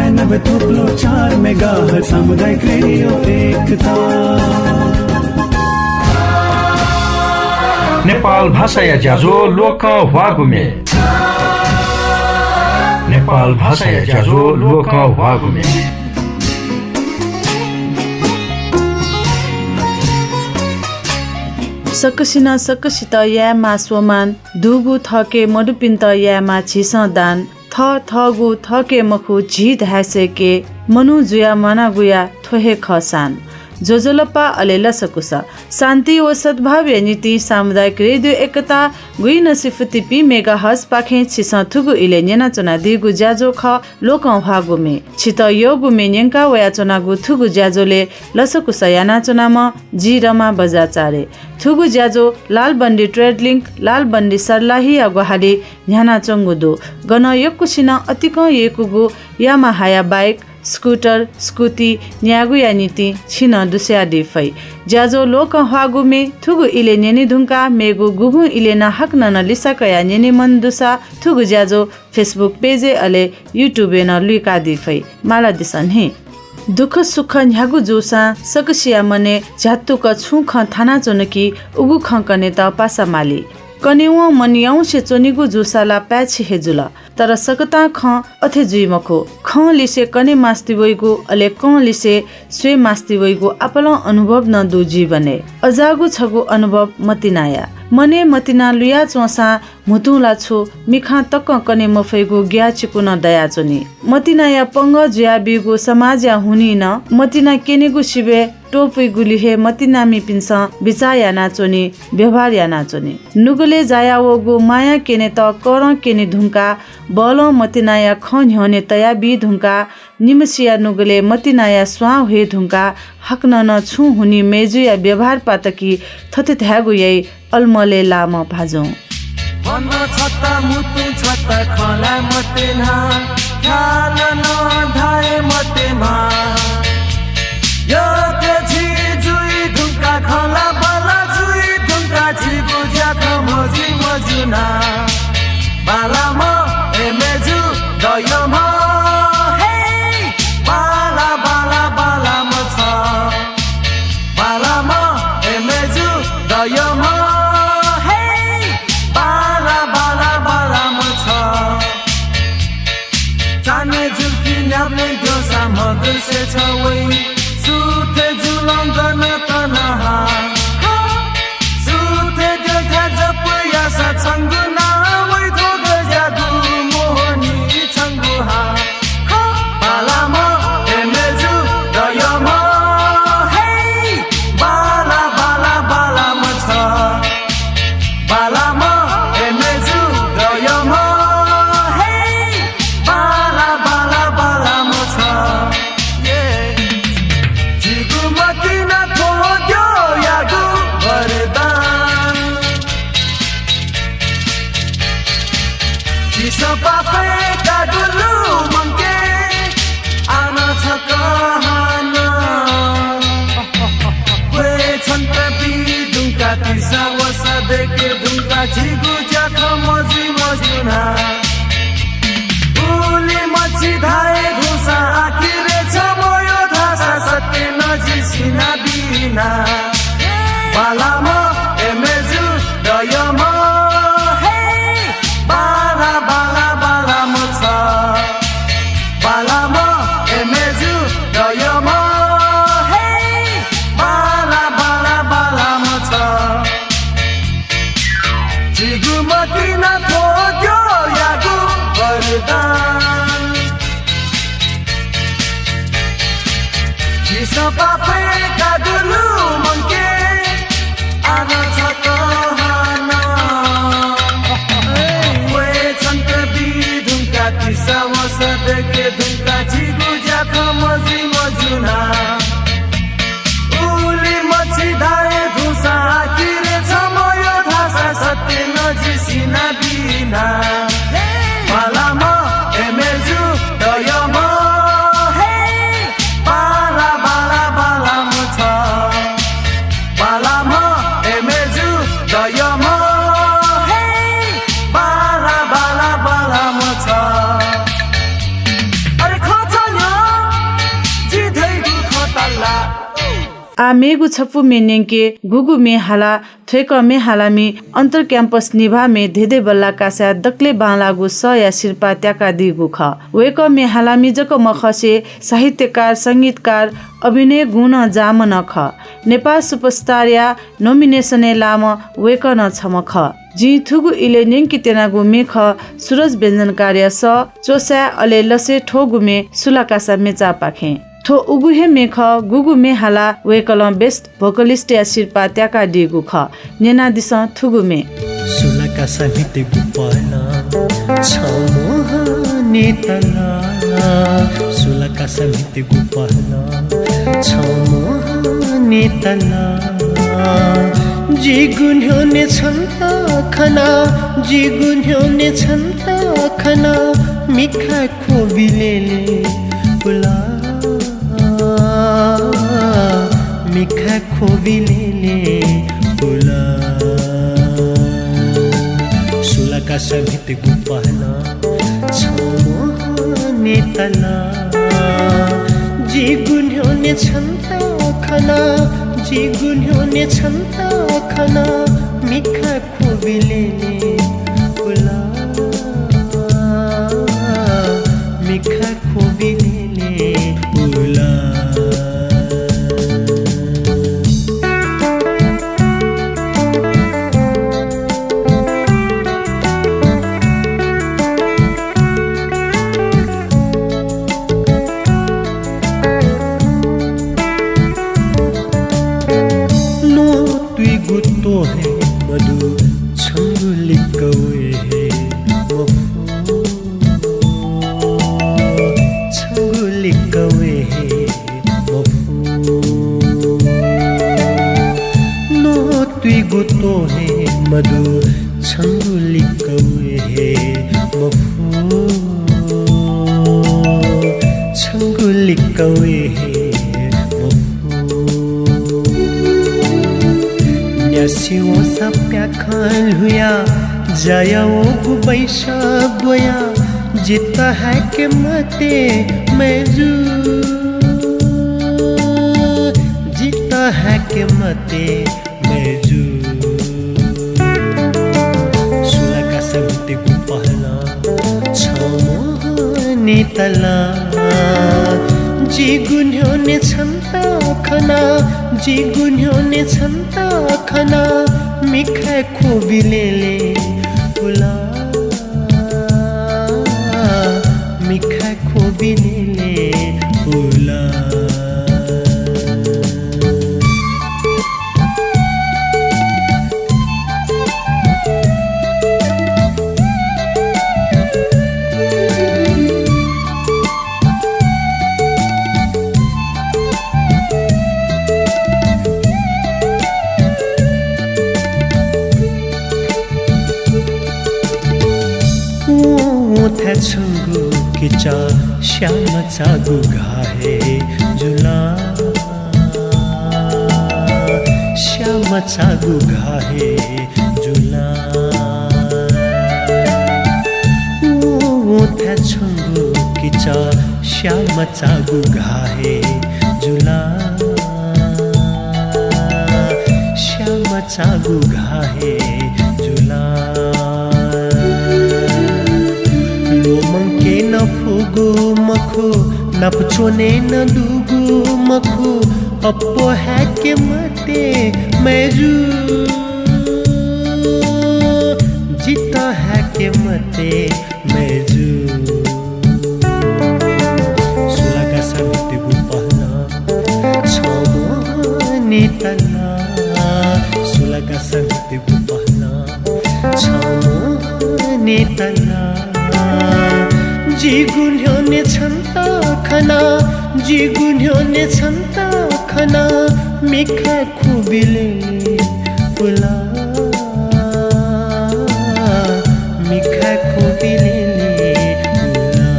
96.4 megahertz सामुदायिक radio एकता नेपाल भाषा या ज्याझो लोक वागुमे नेपाल भाषा या ज्याझो लोक वागुमे सकसिना सकसित यामा स्वमान दुगु थके मडुपिन्त यामा छिस दान थगु थके मखु झी धासेके मनु जुया मना गुया थोहे खसान जोजोलपा अलेला सकुस शान्ति व सद्भाव नीति सामुदायिक रेडियो एकता गुई नसिफति पी मेगाहर्ज पाखे छिस थुगु इले नेना चना दिगु ज्याजो ख लोक भागुमे छित योगु मेन्यंका वया चनागु थुगु ज्याजोले लसकुस याना चनामा जिरमा बजाचारे थुगु ज्याजो लालबन्दी ट्रेड लिंक लालबन्दी सरलाही अगुहाली न्याना चंगुदु गन यकुसिना अतिक येकुगु यामाहाया बाइक स्कूटर स्कूटी न्यागुया नीति छिन दुस्या डिफै ज्याजो लोक हागुमे थुगु इले नेनी धुंका मेगु गुगु इले न हक न लिसाकया नेनी मन दुसा थुगु ज्याजो फेसबुक पेजे अले युट्युबे न लुका दिफै माला दिसन हे दुख सुख न्यागु जोसा सकसिया मने झ्यात्तुक छुख थाना चोनकी उगु खंकने त पासा माली कनेउ मनियाउ से चोनिगु जोसाला प्याछि हेजुला तर सकता ख अथे जुइमखो ख लिसे कने मास्ति वइगु अले क लिसे स्वे मास्ति वइगु अपल अनुभव न दु जीवने अजागु छगु अनुभव मतिनाया मने मतिना लुया चोसा मुतुला छु मिखा तक कने मफैगु ग्या चिकुन दया चोनी मतिनाया पंग जुया बिगु समाज हुनी न मतिना केनेगु शिबे टोपै गुलिहे मतिनामी पिन्स बिचाया नाचोनी व्यवहार या नाचोनी नुगले जाया वगु माया केने त कर केने धुंका बल मतिनाया खन हने तया बि धुंका निमसिया नुगले मतिनाया स्वा हे धुंका हक न छु हुनी मेजु या व्यवहार पातकी थते थ्यागु यै अलमले लाम भाजौ मन छत्ता मुतु छत्ता खला मतेना ख्याल न धाए मतेमा यो तेजी जुई धुंका खला बला जुई धुंका छिगु ज्याख मजी मजुना बाला म एमेजु दयम हे बाला बाला बाला म छ बाला म एमेजु दयम हे बाला बाला बाला म छ जाने जुकी न्याब्ले दोसा मगर से छ वइ सुते जुलङ गर्न तनहा सुते देखा जप यासा छंगुना वइ धोग जादु मोहनी छंगुहा बालाम एमेजु दयम हे बाला बाला बालाम छ बालाम एमेजु दयम हे बाला बाला बालाम छ मतिना थोड्यो यागु वरदान चिसो पापे कागुलु मंके आना छ कहना वे छन्त बि दुंका तिसा वसा देखे दुंका झिगु जाख मजी मजुना उली मची धाए घुसा आखिरे छ मोयो धासा सत्य नजिसिना बिना बालाम एमेजु दयम हे बाला बाला बालाम छ बालाम एमेजु दयम हे बाला बाला बालाम छ जिगुमती न थोड्यो यागु वरदान जिसो पापे कागुलु मंके आना छ कहना वे छन्त बि धुंका तिसा वस देखे धुंका झिगु जाख मजी मजुना उली मची धाए धुसा किरे छ मयो धासा सत्य नजिसिना बिना बालाम एमेजु दयम हे बाला बाला बालाम छ बालाम एमेजु दयम हे बाला बाला बालाम छ अरे खोजल आ मेगु छप्पु मे नेंके गुगु मे हाला थेक मे हालामी अन्तर क्याम्पस निभा मे धेदे बल्ला कासा दक्ले बालागु स या शिल्पा त्याका दिगु ख वेक मे हालामी जक मखसे साहित्यकार संगीतकार अभिनय गुण जामन ख नेपाल सुपरस्टार या नोमिनेसने लाम वेक न छमख जी थुगु इले नेंकी तेनागु मेख सूरज व्यञ्जन कार्य स चोसा अले लसे ठोगु मे सुलाकासा मेचा पाखे थो उगुहे मेख गुगु मे हाला वेकल बेस्ट भोकलिस्ट या शिल्पा त्याका दिगु ख नेना दिस थुगु मे सुलका समिति गुपला छमोह नेतला सुलका समिति गुपला छमोह नेतला जी गुन्ह्योने छन्ता खना जी गुन्ह्योने छन्ता खना मिखा खोबिलेले पुला मिखा खोबिलेले पुला सुलका समिति गुपला छमोह नेतला जी गुन्ह्योने छन्ता खना जी गुन्ह्योने छन्ता खना मिखा खोबिलेले पुला मिखा खोबिलेले पुला मधु छंगुली कौए हे मफू छंगुली कौए हे मफू न्यासियों सप्या खाल हुआ जाया वो गुबैशा बोया जिता है के मते मैजू जिता है के मते मैजू नेतला जी गुन्ह्योने छन्ता खना जी गुन्ह्योने छन्ता खना मिखा खोबिलेले पुला मिखा खोबिलेले पुला छंगु किचा श्याम चागु घाहे जुला श्याम चागु घाहे जुला था छंगु किचा श्याम चागु घाहे जुला श्याम चागु घाहे जुला मंके न फुगु मखु नपचोने न दुगु मखु अपो है के मते मैजू जीता है के मते मैजू सुलगा समिति गुपला छमोह नेतला सुलगा समिति गुपला छमोह नेतला जी गुन्ह्योने छन्ता खना जी गुन्ह्योने छन्ता खना मिखा खोबिलेले पुला मिखा खोबिलेले पुला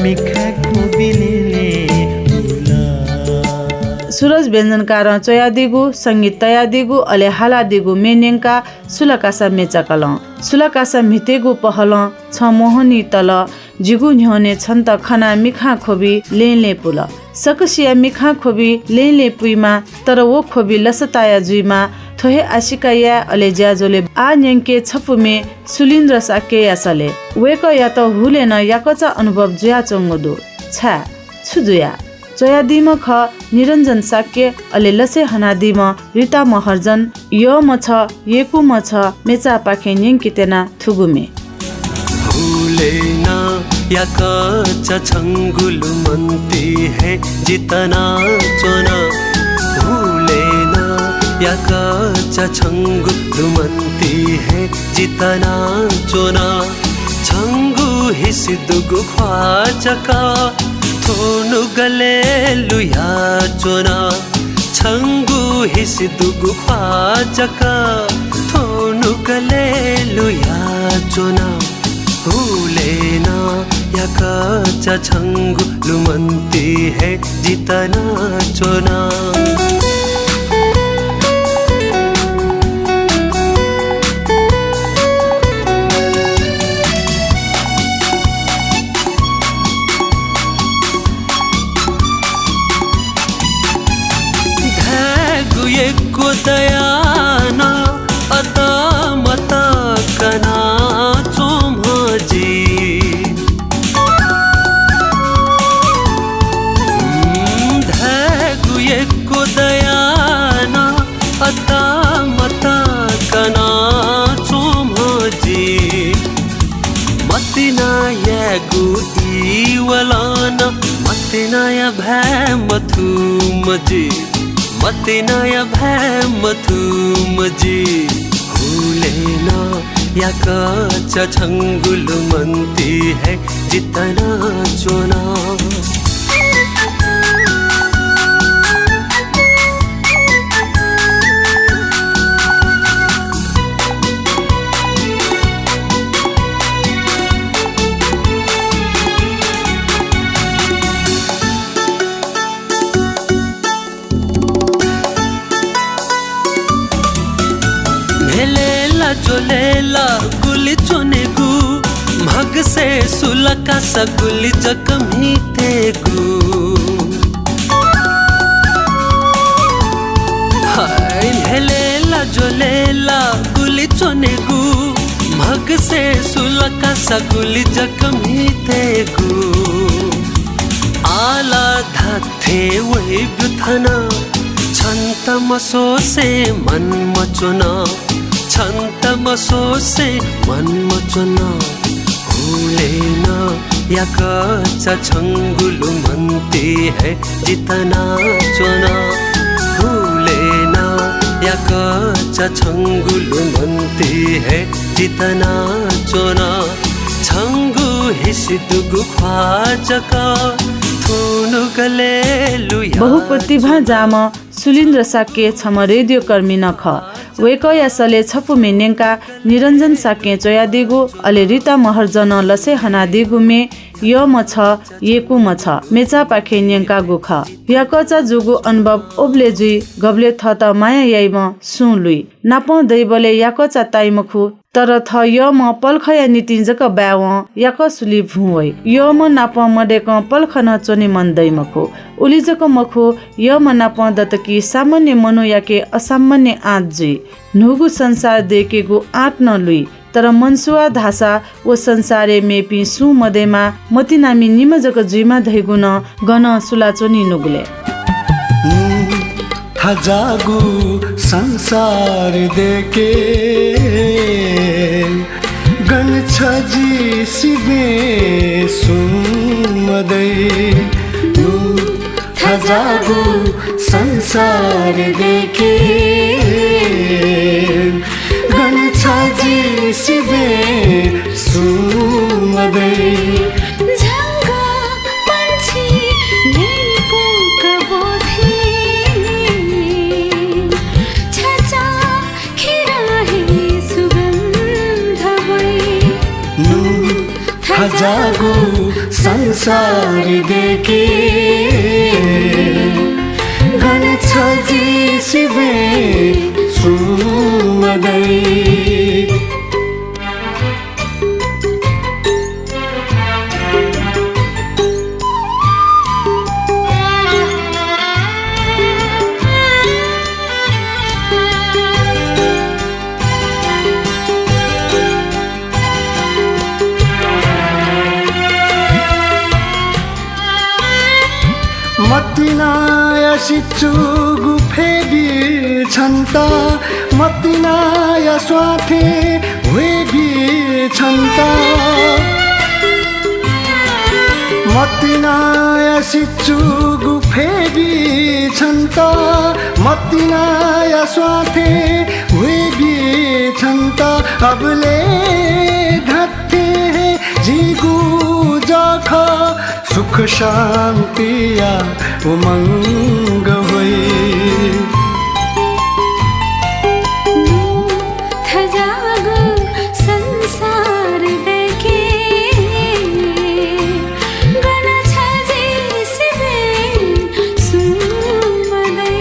मिखा खोबिलेले पुला सूरज व्यञ्जनकार चोयादिगु संगीत तयादिगु अले हालादिगु मेनेङका सुलकासा मेचाकल सुलकासा मितेगु पहल छ मोहनी तल जिगु न्ह्यने छन्त खना मिखा खोबी लेले पुल सकसिया मिखा खोबी लेले पुइमा तर वो खोबी लसताया जुइमा थोहे आशिकाया अले ज्याजोले आ न्यङ्के छपुमे सुलिन्द्र साके यासले वेक या त हुलेन याकचा अनुभव ज्या चंगदु छा छुजुया चया दिम ख निरञ्जन साक्य अले लसे हनादिम रिता महर्जन यो म छ येकु म छ मेचा पाखे न्यङ्कितेना थुगुमे भूलेना या कच्चा छंगुलु मनती है जितना चोना भूलेना या कच्चा छंगुलु मनती है जितना चोना छंगु हिसिदुगु ख्वाचका थोनु गले लुया चोना छंगु हिसिदुगु ख्वाचका थोनु गले लुया चोना भूलेना या कच्चा छंगुलु मनती है जितना चोना को दयाना अता मता कना चोमजी धैगुए को दयाना अता मता कना चोमजी मतिना यागु इवलाना मतिना या भैमथु मजी मतिनाया भैमथुमजी भूलेना या कच्चा छंगुलु मनती है जितना चोना जोलेला गुली चुनेगु भग से सुलका सगुली जकमी तेगु हाय हेलेला जोलेला गुली चुनेगु भग से सुलका सगुली जकमी तेगु आला धाथे वही बुथना छन्त मसो से मन मचुना छन्त मसो से मन मचुना भूलेना या कच्चा छंगुलु मनती है जितना चुना भूलेना या कच्चा छंगुलु मनती है जितना चुना छंगु हिसिदुगु ख्वाचका थोनु गले लुया बहुप्रतिभा जाम सुलिन्द्र साके छम रेडियो कर्मी नख वेकया सले छपु मेनेङका निरञ्जन साके चोयादिगु अले रिता महर्जन लसे हनादिगु मे यो म छ येकु म छ मेचा पाखे न्यङ्का गुख याकचा जुगु अनुभव ओब्ले जुई गब्ले थ त माया याइम सु लुई नाप दैबले याकचा ताइमखु तर थ यो म पलखया नितिजक ब्याव याक सुली भुवै यो म नाप मडेक पलखन चोने मन दैमखु उलिजक मखु यो म नाप दतकी सामान्य मनो याके असामान्य आँट जुई नुगु संसार देकेगु आँट न लुई तर मनसुवा धासा ओ संसारे मेपी सु मदेमा मतिनामी निमजक जुइमा धैगुन गन सुलाचोनी नुगले जागु संसार देके गन छजी सिबे सुमदै जागु संसार देके गन छजी सिबे सुमदै जागु संसार देके गन्छ जीसिबे सुमदै मतिनाया सिचुगु फेबी छन्त मतिनाया स्वाथे वेबी छन्त मतिनाया सिचुगु फेबी छन्त मतिनाया स्वाथे वेबी छन्त अबले धत्ते जिगु जख सुख शान्तिया उमङ्ग होइ थजागो संसार देखे गन छजे सिबे सुमदै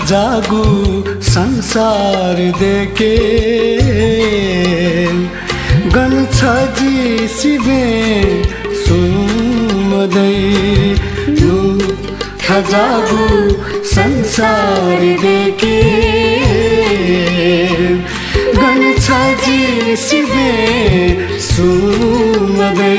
जागु संसार देखे गन छजी सिबे सुमदै जागु संसार देखे गन छजी सिबे सुमदै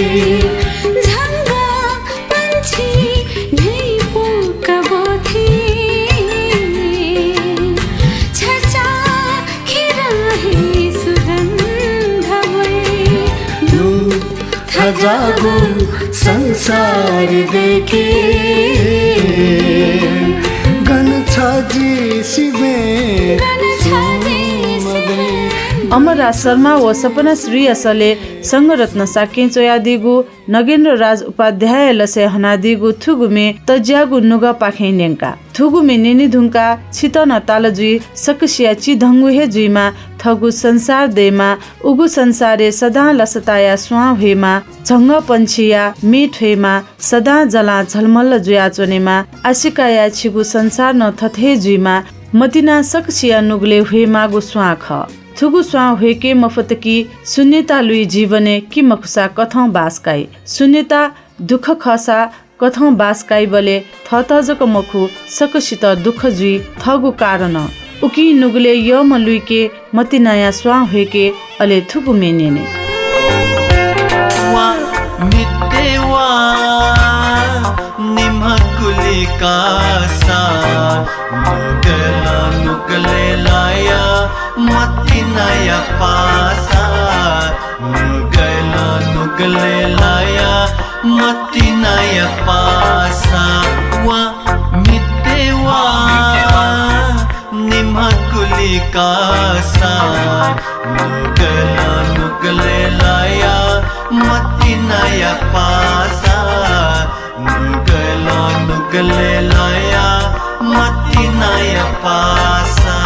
जागु संसार देखे गन छजी सिबे अमरराज शर्मा व सपना श्री असले संगरत्न साके चोयादिगु नगेन्द्र राज उपाध्याय लसे हनादिगु थुगुमे तज्यागु नुगा पाखे नेंका थुगुमे नेनी धुंका छितन तालजुई सकसिया चिधंगु हे जुइमा थगु संसार देमा उगु संसारे सदा लसताया स्वा हेमा झंग पंछिया मीठ हेमा सदा जला झलमल्ल जुया चोनेमा आशिकाया छिगु संसार न थथे जुइमा मतिना सकसिया नुगले हेमा गु स्वा ख थुगु स्वा हेके मफतकी शून्यता लुई जीवने कि मखुसा कथौं बासकाई शून्यता दुख खसा कथौं बासकाई बले थतजक मखु सकसित दुख जुई थगु कारण उकी नुगले य मलुइके मति नयाँ स्वा हेके अले थुगु मेनेने वा मितेवा निमकुली कासा नुगला नुगले लाया मति नया पासा नुगला नुगले लाया मति नया पासा वा मितेवा निमकुली कासा नुगला नुगले लाया मति नया पासा नुगला नुगले लाया मति नया पासा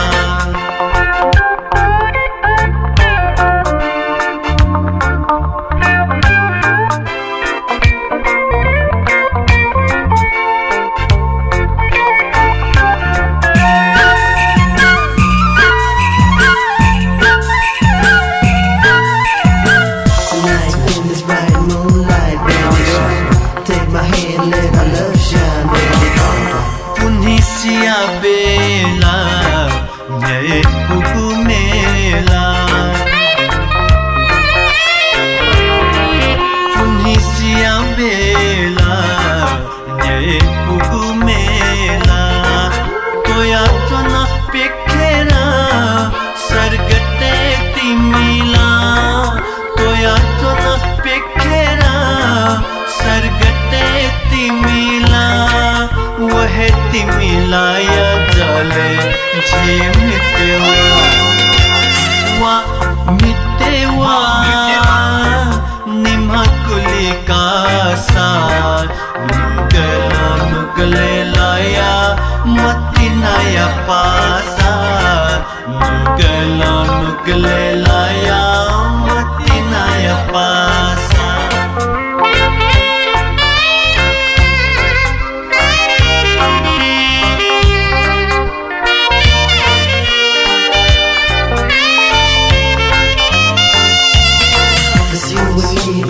Take my hand, let my love shine. वा मितेवा निमकुली का सार नुगले लाया मती नया पासा नुगले लाया मती नया पासा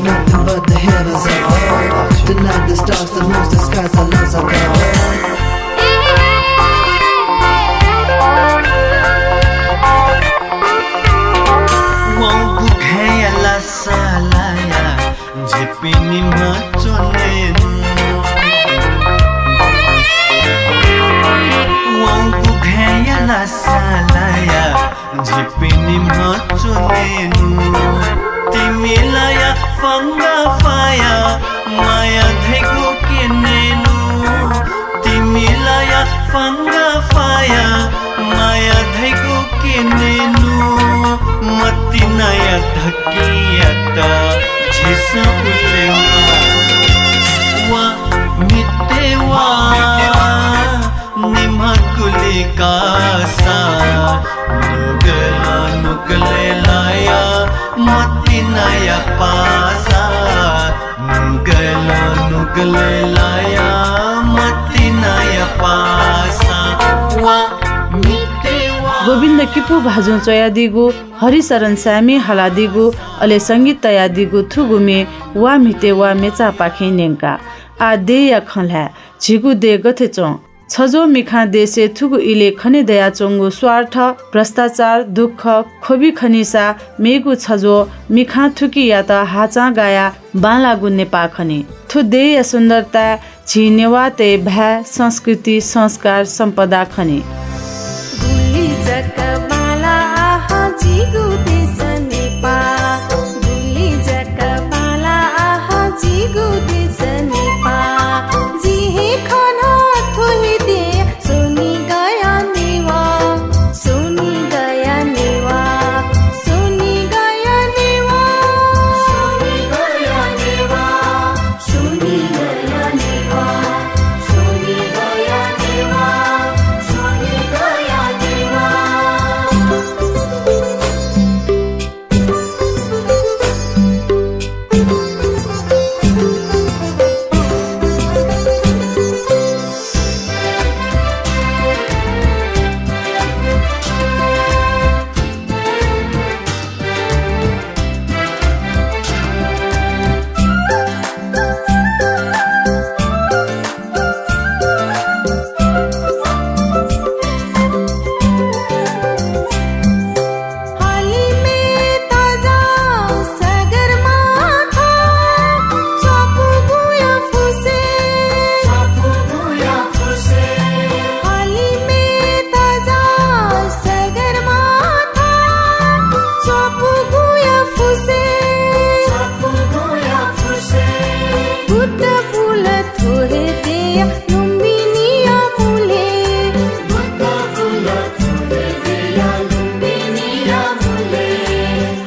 Nothing but the heavens are all. Tonight the stars, the moons, the skies, the loves are gone. Wangu kaya la salaya, jepini machonenu. Wangu kaya la salaya, jepini machonenu. Timilaya fanga faya maya dhego kinenu Timilaya fanga faya maya dhego kinenu Matinaya dhakiyata jisa ulewa wa mitewa nimakuli kasa nugale laya mati naya pasa nugale laya mati naya pasa wa mitewa Govind Kipu भाजु चयादिगु Harisharan सामी हलादिगु अले संगीत तयादिगु थुगुमे वा मिते वा मेचा पाखे नेंका आ देय खला झिगु they गथे चौ छजो मिखा देशे थुगु इले खने दया चोंगु स्वार्थ भ्रष्टाचार दुःख खोबी खनिसा मेगु छजो मिखा थुकी या त हाचा गाया बाला गुन्ने पाखने थु देय सुन्दरता झिनेवा ते भा संस्कृति संस्कार सम्पदा खने गुली जकबाला आह जिगु देश नेपा गुली जकबाला आह जिगु देश नेपा जिहे खना थोही दे सोनी गया नेवा सोनी गया नेवा सोनी गया नेवा सोनी गया नेवा सोनी गया नेवा सोनी गया नेवा सोनी गया नेवा हाली में ताजा सागर माथा चापू गुया फुसे हाली में ताजा सागर माथा चापू गुया फुसे बुद्ध फूल थोहे दिया लुम्बिनिया मुले बुद्ध फूल थोहे दिया लुम्बिनिया मुले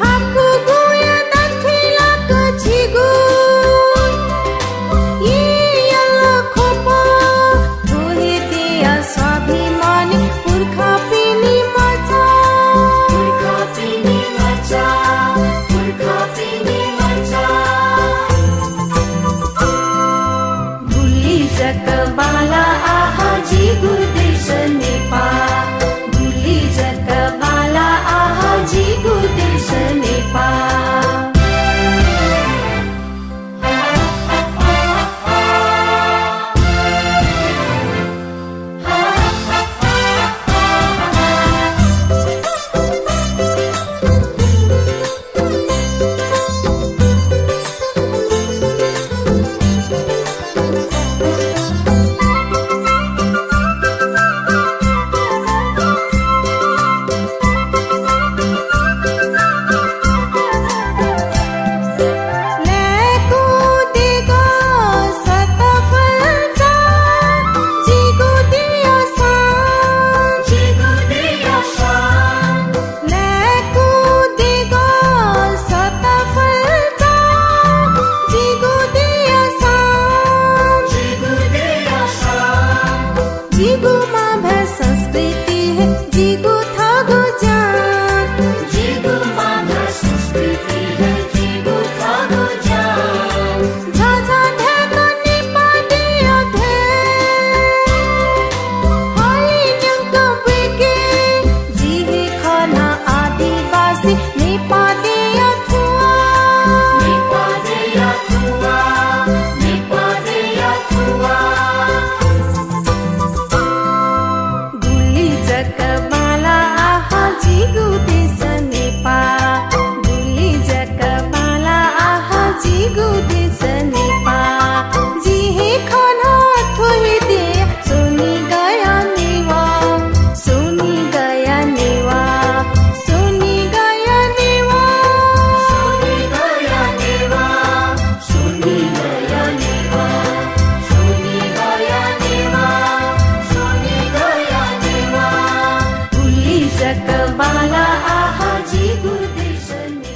हाकु गुया दाथिला कछिगु ये यल्ला खोपा थोहे दिया स्वाभिमानी पुर्खा पिनी मचा पुर्खा पिनी मचा पुर्खा पिनी मचा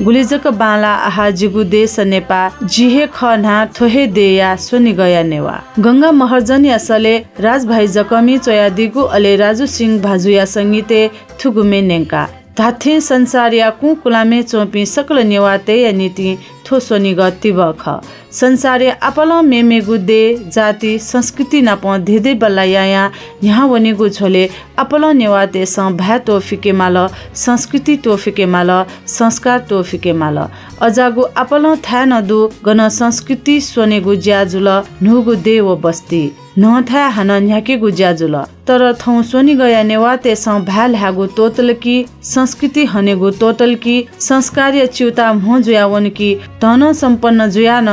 गुलिजक बाला आहा जिगु देश नेपा जिहे खना थोहे देया सोनि गया नेवा गंगा महर्जन यासले राजभाइ जकमी चोया दिगु अले राजु सिंह भाजुया संगीते थुगुमे नेंका धाथे संसारिया कु कुलामे चोपी सकल नेवाते या नीति थो सोनि गति बख संसारे आपल मेमेगु दे जाति संस्कृति नाप धेदै बल्लाया यहाँ वनेगु झोले आपल नेवाते स भ्या तोफिके माल संस्कृति तोफिके माल संस्कार तोफिके माल अजागु आपल था नदु गन संस्कृति सोनेगु ज्याजुल नुगु देव बस्ती नथा हन न्याकेगु ज्याजुल तर थौ सोनि गया नेवाते स भ्याल हागु तोतल की संस्कृति हनेगु तोतल की संस्कार्य चिउता मो जुयावन की धन सम्पन्न जुयान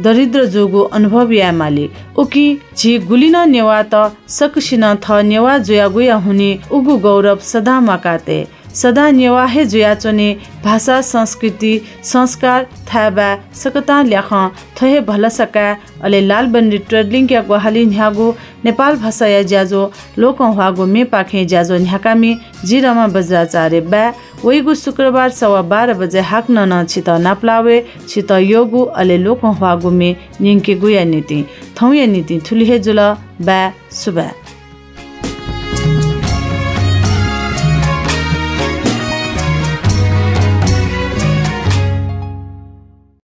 दरिद्र जोगु अनुभव या मालिक उकी झी गुलिन नेवा त सकुसिन थ नेवा जुया गुया हुने उगु गौरव सदा मकाते सदा नेवा हे जुया चोने भाषा संस्कृति संस्कार थाबा सकता ल्याख थहे भलसका अले लालबन्दी ट्रेडलिङ क्या ग्वाहाली न्यागु नेपाल भाषा या ज्याजो लोक हवागु मे पाखे ज्याजो न्याकामी जिरमा बज्राचार्य बा वैगु शुक्रबार 12:15 बजे हाक्न न छित नाप्लावे छित योगु अले लोक हवागु मे निंके गुया नीति थौ या नीति थुलिहे जुल बा सुबा